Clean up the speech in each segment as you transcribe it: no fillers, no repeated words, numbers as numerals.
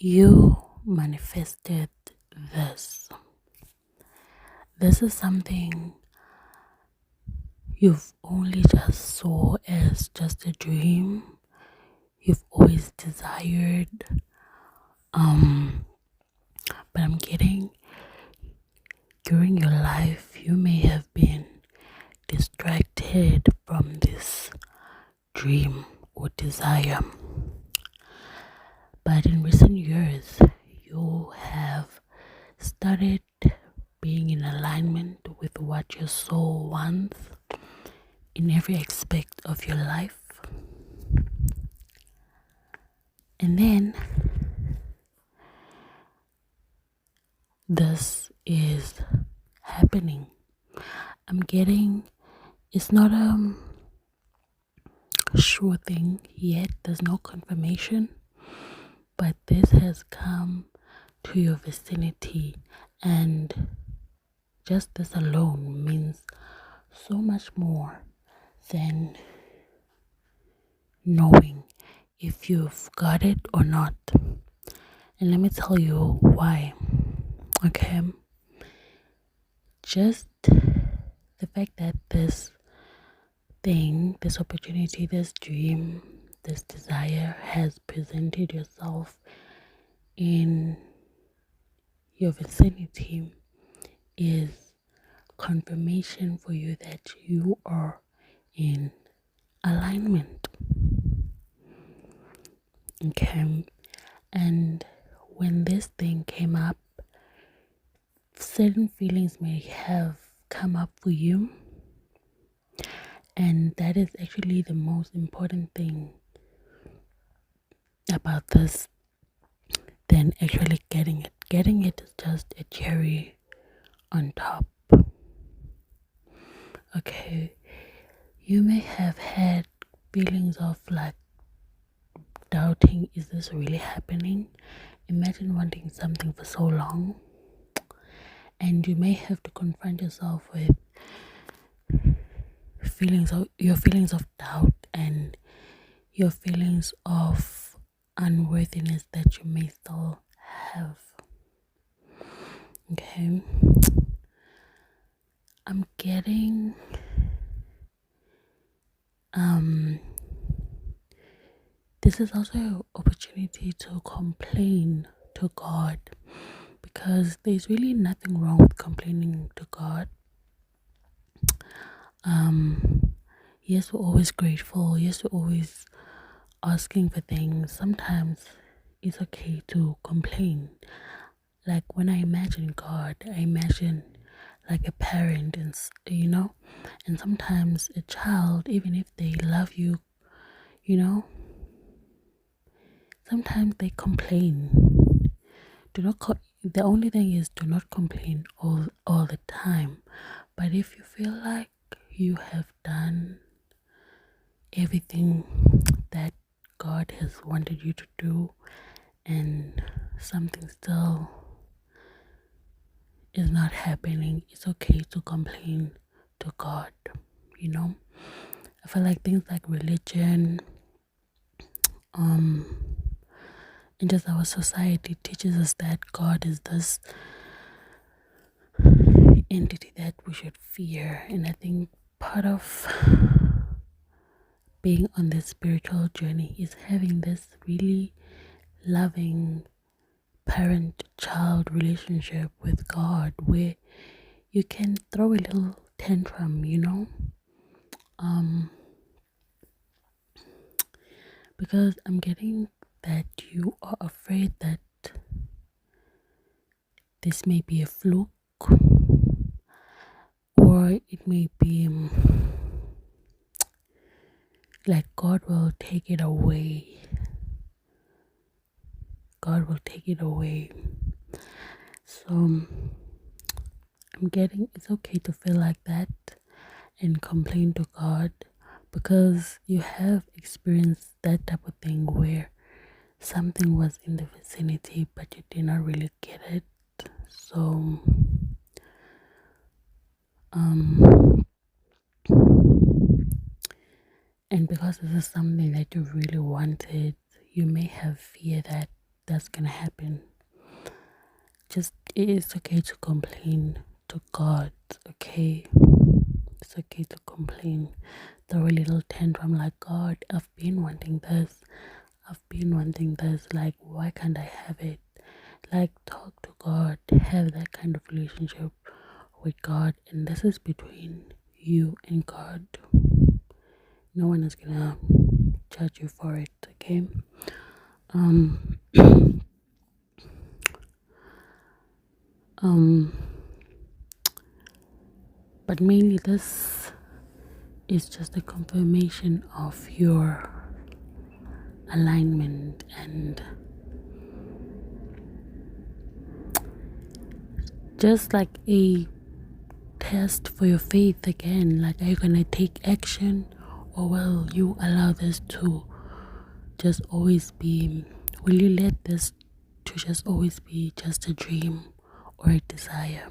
You manifested this. This is something you've only just saw as just a dream. You've always desired. Um, but I'm getting during your life you may have been distracted from this dream or desire. But in recent years, you have started being in alignment with what your soul wants in every aspect of your life. And then this is happening. I'm getting it's not a sure thing yet, there's no confirmation, but this has come to your vicinity, and just this alone means so much more than knowing if you've got it or not. And let me tell you why. Okay, just the fact that this thing, this opportunity, this dream, this desire has presented yourself in your vicinity is confirmation for you that you are in alignment. Okay, and when this thing came up, certain feelings may have come up for you, and that is actually the most important thing about this than actually getting it. Getting it is just a cherry on top. Okay, you may have had feelings of like doubting, is this really happening? Imagine wanting something for so long, and you may have to confront yourself with feelings of doubt and your feelings of unworthiness that you may still have. Okay, I'm getting this is also an opportunity to complain to God, because there's really nothing wrong with complaining to God. Yes, we're always grateful. Yes, we're always asking for things. Sometimes it's okay to complain. Like when I imagine God, I imagine like a parent, and and sometimes a child, even if they love you, you know, sometimes they complain. The only thing is, do not complain all the time. But if you feel like you have done everything that God has wanted you to do, and something still is not happening, it's okay to complain to God. You know, I feel like things like religion, and just our society teaches us that God is this entity that we should fear. And I think part of being on this spiritual journey is having this really loving parent child relationship with God, where you can throw a little tantrum, because I'm getting that you are afraid that this may be a fluke, or it may be like God will take it away. God will take it away. So I'm getting it's okay to feel like that and complain to God, because you have experienced that type of thing where something was in the vicinity but you did not really get it. So and because this is something that you really wanted, you may have fear that that's gonna happen. Just, it's okay to complain to God, okay? It's okay to complain. Throw a little tantrum like, God, I've been wanting this. I've been wanting this. Like, why can't I have it? Like, talk to God. Have that kind of relationship with God. And this is between you and God. No one is gonna judge you for it, okay? Um, um, but mainly this is just a confirmation of your alignment and just like a test for your faith again. Like, are you gonna take action, or will you allow this to just always be, will you let this to just always be just a dream or a desire,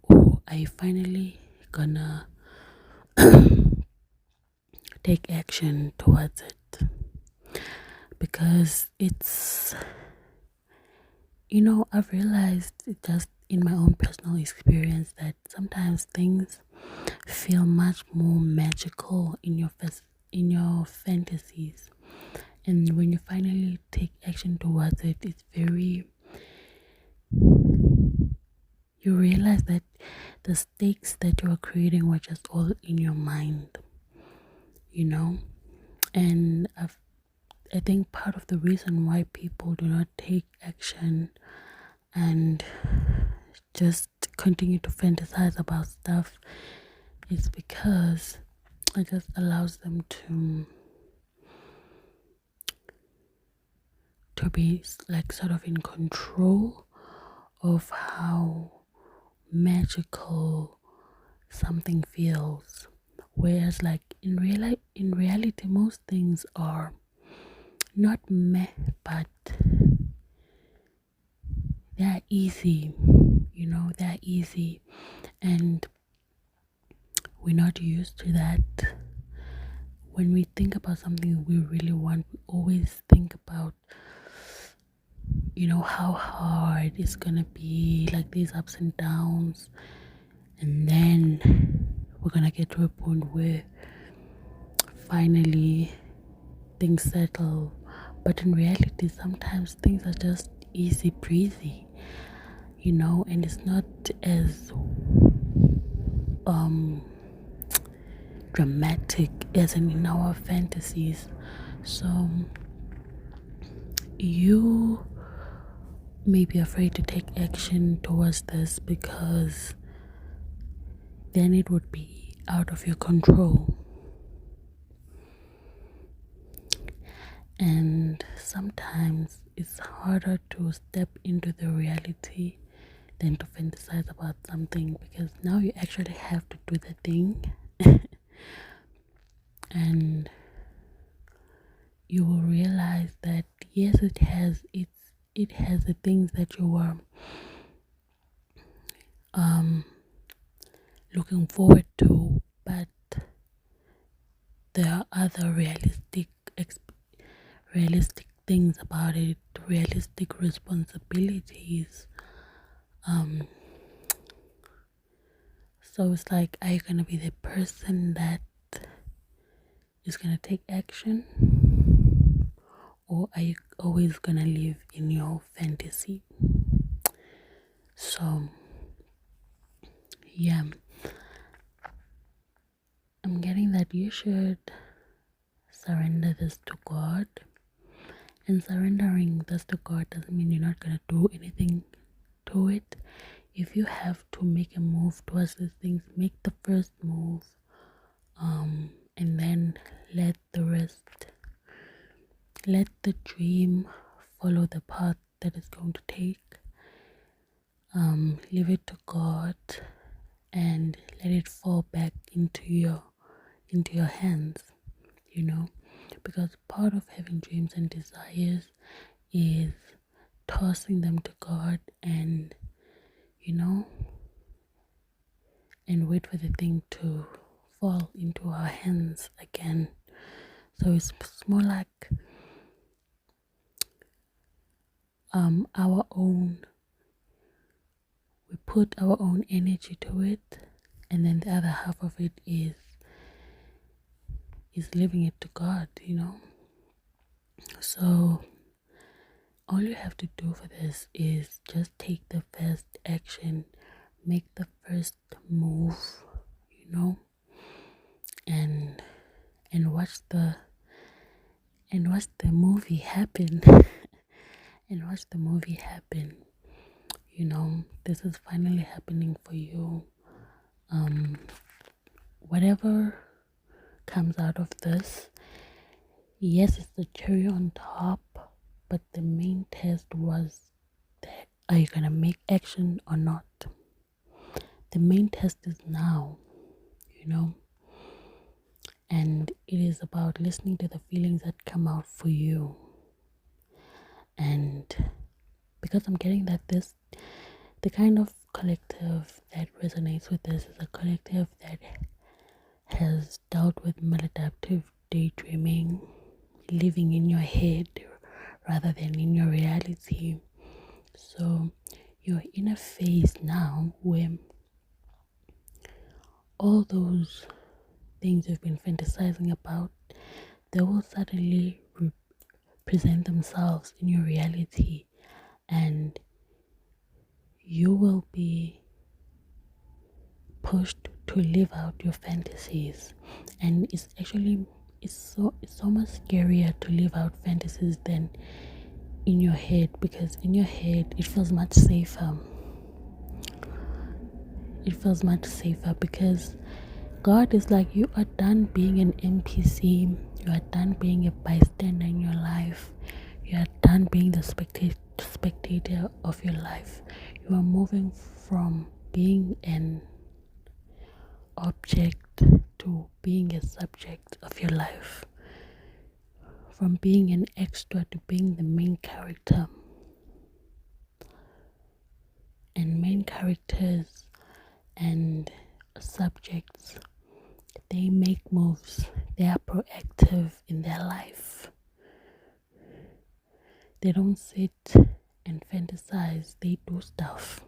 or are you finally gonna take action towards it? Because it's, I've realized just in my own personal experience that sometimes things feel much more magical in your fantasies, and when you finally take action towards it, it's very, you realize that the stakes that you are creating were just all in your mind, you know. And I think part of the reason why people do not take action and just continue to fantasize about stuff is because it just allows them to be like sort of in control of how magical something feels. Whereas like in reality most things are not meh, but they're easy, they're easy, and we're not used to that. When we think about something we really want, we always think about, how hard it's gonna be, like these ups and downs, and then we're gonna get to a point where finally things settle. But in reality, sometimes things are just easy breezy, and it's not as dramatic as in our fantasies. So you may be afraid to take action towards this because then it would be out of your control. And sometimes it's harder to step into the reality than to fantasize about something, because now you actually have to do the thing. And you will realize that yes, it has the things that you were looking forward to, but there are other realistic things about it, realistic responsibilities. So it's like, are you gonna be the person that is gonna take action, or are you always gonna live in your fantasy? So yeah, I'm getting that you should surrender this to God. And surrendering this to God doesn't mean you're not gonna do anything to it. If you have to make a move towards these things, make the first move, and then let the dream follow the path that it's going to take. Leave it to God and let it fall back into your hands, because part of having dreams and desires is tossing them to God and and wait for the thing to fall into our hands again. So it's more like our own, we put our own energy to it, and then the other half of it is leaving it to God, you know. So all you have to do for this is just take the first action, make the first move, you know, and and watch the movie happen. And watch the movie happen. You know, this is finally happening for you. Whatever comes out of this, yes, it's the cherry on top, but the main test was that are you gonna make action or not? The main test is now, you know, and it is about listening to the feelings that come out for you. And because I'm getting that the kind of collective that resonates with this is a collective that has dealt with maladaptive daydreaming, living in your head rather than in your reality. So you're in a phase now where all those things you've been fantasizing about, they will suddenly present themselves in your reality, and you will be pushed to live out your fantasies. And it's so much scarier to live out fantasies than in your head, because in your head it feels much safer. It feels much safer because God is like, you are done being an NPC, you are done being a bystander in your life, you are done being the spectator of your life. You are moving from being an object to being a subject of your life, from being an extra to being the main character. And main characters and subjects, they make moves, they are proactive in their life. They don't sit and fantasize, they do stuff.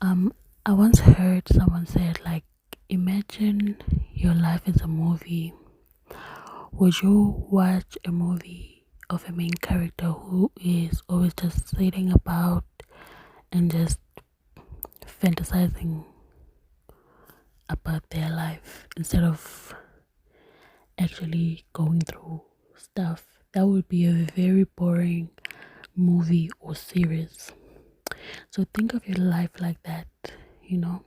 I once heard someone say it like, imagine your life is a movie. Would you watch a movie of a main character who is always just sitting about and just fantasizing about their life instead of actually going through stuff? That would be a very boring movie or series. So think of your life like that, you know.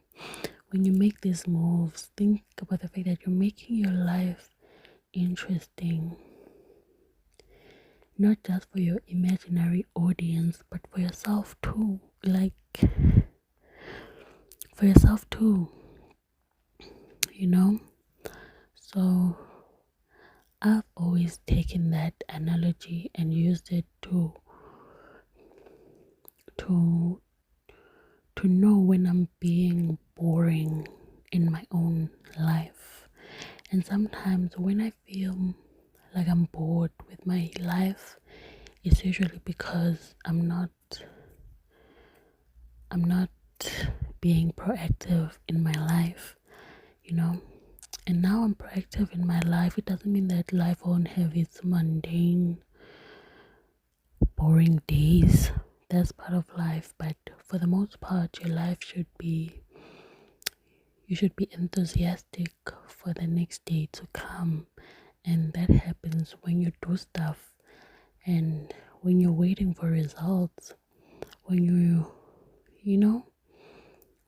When you make these moves, think about the fact that you're making your life interesting, not just for your imaginary audience, but for yourself too. Like, for yourself too, you know. So I've always taken that analogy and used it to to know when I'm being boring in my own life. And sometimes when I feel like I'm bored with my life, it's usually because I'm not being proactive in my life, you know. And now I'm proactive in my life. It doesn't mean that life won't have its mundane, boring days. That's part of life, but for the most part, your life you should be enthusiastic for the next day to come. And that happens when you do stuff, and when you're waiting for results, when you know,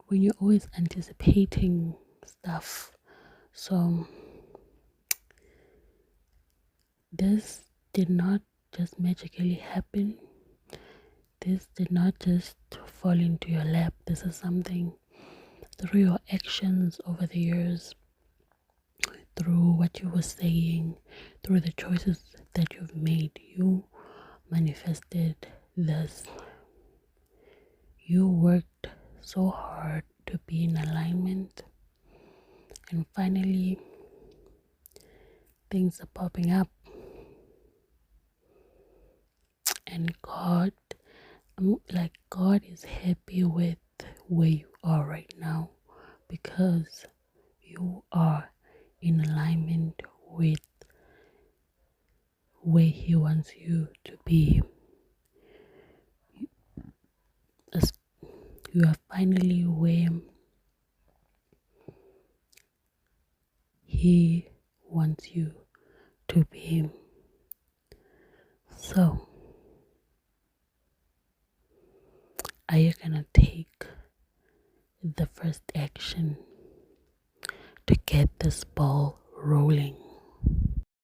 when you're always anticipating stuff. So this did not just magically happen. This did not just fall into your lap. This is something through your actions over the years, through what you were saying, through the choices that you've made, you manifested this. You worked so hard to be in alignment, and finally things are popping up. and God is happy with where you are right now because you are in alignment with where He wants you to be. As you are finally where He wants you to be. So, are you gonna take the first action to get this ball rolling?